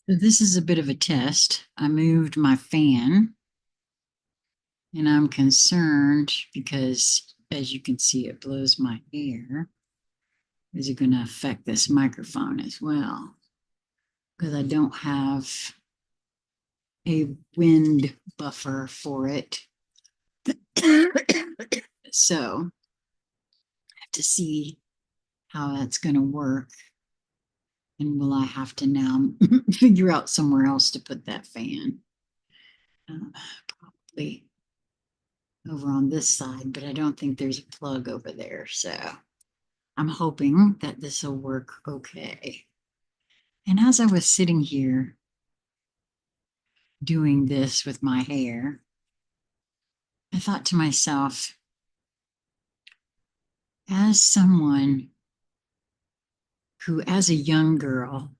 So this is a bit of a test. I moved my fan and I'm concerned because, as you can see, it blows my hair. Is it going to affect this microphone as well? Because I don't have a wind buffer for it. So I have to see how that's going to work. And will I have to now figure out somewhere else to put that fan? Probably over on this side, but I don't think there's a plug over there. So I'm hoping that this will work okay. And as I was sitting here doing this with my hair, I thought to myself, as someone who, as a young girl,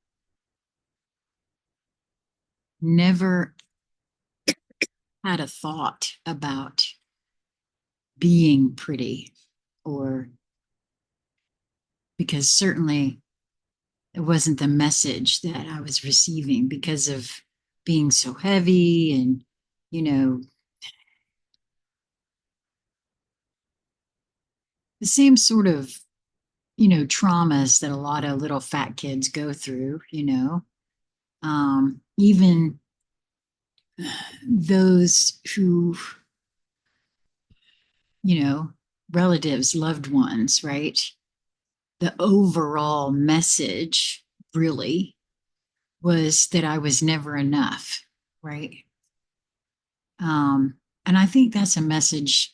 never had a thought about being pretty, or because certainly it wasn't the message that I was receiving because of being so heavy and, you know, the same sort of, traumas that a lot of little fat kids go through, even those who, you know, relatives, loved ones, right? The overall message really was that I was never enough, right? And I think that's a message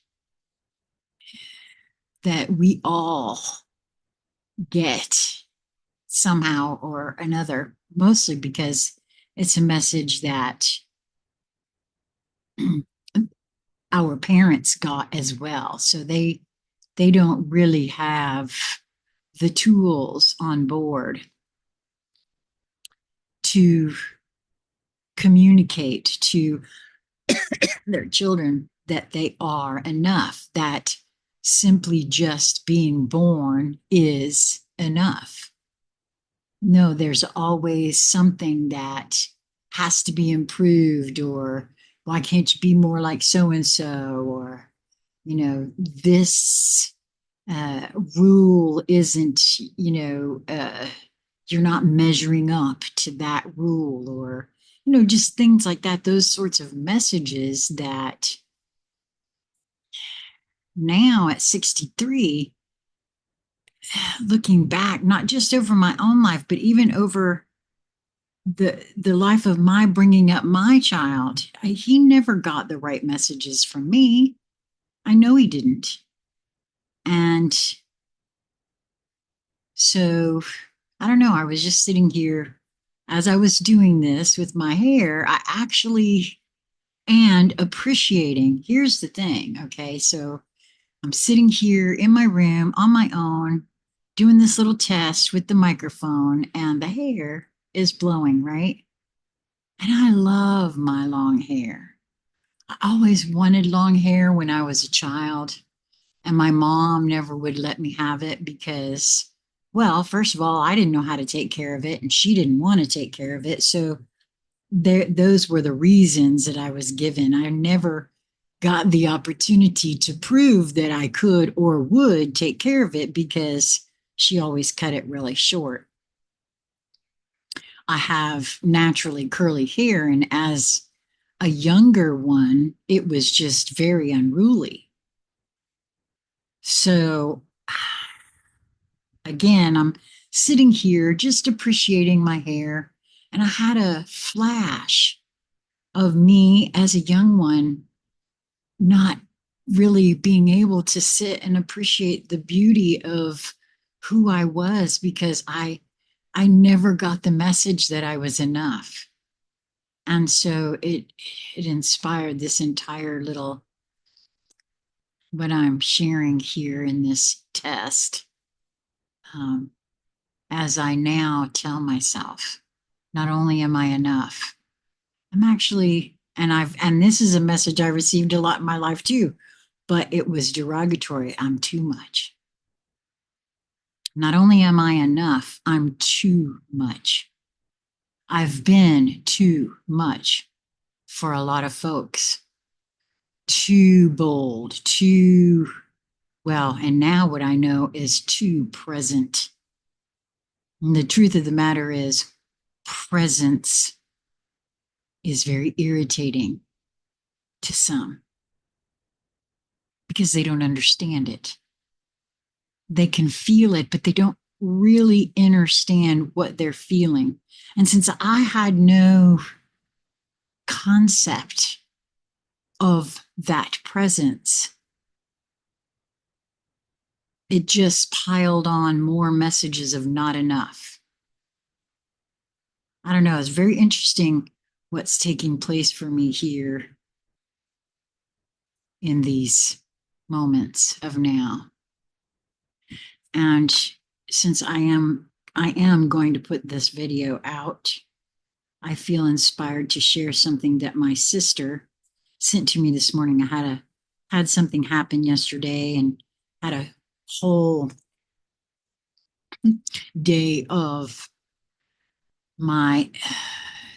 that we all get somehow or another, mostly because it's a message that our parents got as well. So they don't really have the tools on board to communicate to their children that they are enough, that simply just being born is enough. No, there's always something that has to be improved, or why can't you be more like so and so, or this rule isn't, you're not measuring up to that rule, or just things like that, those sorts of messages that now at 63, looking back, not just over my own life, but even over the life of my bringing up my child, he never got the right messages from me. I know he didn't. And so I don't know. I was just sitting here as I was doing this with my hair. I actually, and appreciating. Here's the thing. Okay. So I'm sitting here in my room on my own, doing this little test with the microphone, and the hair is blowing, right? And I love my long hair. I always wanted long hair when I was a child, and my mom never would let me have it because, well, first of all, I didn't know how to take care of it, and she didn't want to take care of it. So those were the reasons that I was given. I never got the opportunity to prove that I could or would take care of it because she always cut it really short. I have naturally curly hair, and as a younger one, it was just very unruly. So again, I'm sitting here just appreciating my hair, and I had a flash of me as a young one not really being able to sit and appreciate the beauty of who I was because I never got the message that I was enough. And so it inspired this entire little what I'm sharing here in this test. Um, as I now tell myself, not only am I enough, I'm actually, and this is a message I received a lot in my life too, but it was derogatory. I'm too much. Not only am I enough, I'm too much. I've been too much for a lot of folks, too bold, too, well, and now what I know is too present. And the truth of the matter is, presence is very irritating to some because they don't understand it. They can feel it, but they don't really understand what they're feeling. And since I had no concept of that presence, it just piled on more messages of not enough. I don't know. It's very interesting what's taking place for me here in these moments of now. And since I am going to put this video out, I feel inspired to share something that my sister sent to me this morning. I had something happen yesterday and had a whole day of my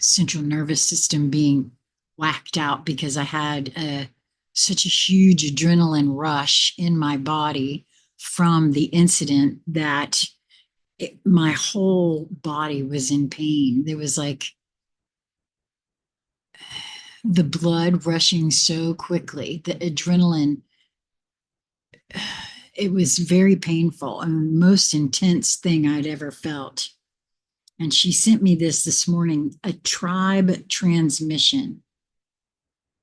central nervous system being whacked out because I had such a huge adrenaline rush in my body from the incident that my whole body was in pain. There was like the blood rushing so quickly, the adrenaline. It was very painful and most intense thing I'd ever felt. And she sent me this morning, a tribe transmission.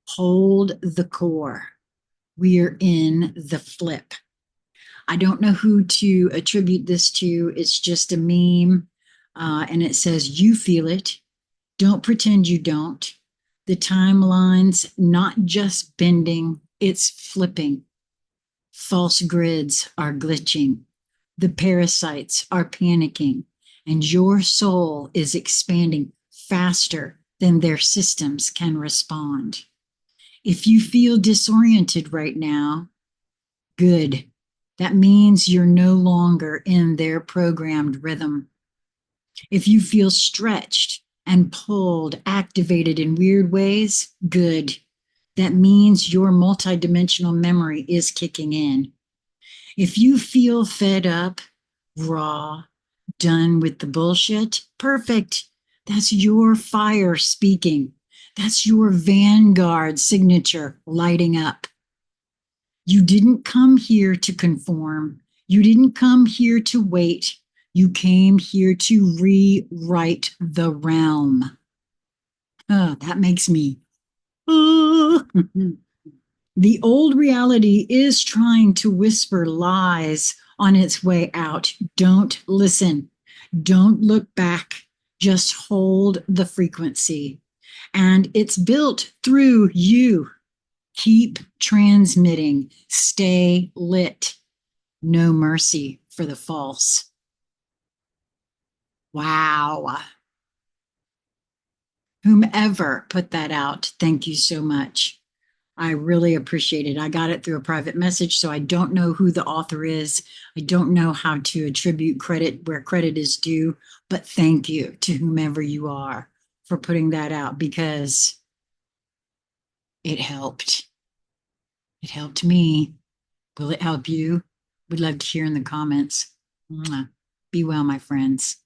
Hold the core. We're in the flip. I don't know who to attribute this to. It's just a meme. And it says, you feel it. Don't pretend you don't. The timeline's not just bending, it's flipping. False grids are glitching. The parasites are panicking. And your soul is expanding faster than their systems can respond. If you feel disoriented right now, good. That means you're no longer in their programmed rhythm. If you feel stretched and pulled, activated in weird ways, good. That means your multidimensional memory is kicking in. If you feel fed up, raw, done with the bullshit, perfect. That's your fire speaking. That's your vanguard signature lighting up. You didn't come here to conform. You didn't come here to wait. You came here to rewrite the realm. Oh, that makes me. Oh. The old reality is trying to whisper lies on its way out. Don't listen. Don't look back. Just hold the frequency. And it's built through you. Keep transmitting. Stay lit. No mercy for the false. Wow. Whomever put that out, thank you so much. I really appreciate it. I got it through a private message, so I don't know who the author is. I don't know how to attribute credit where credit is due, but thank you to whomever you are for putting that out because it helped. It helped me. Will it help you? Would love to hear in the comments. Mwah. Be well, my friends.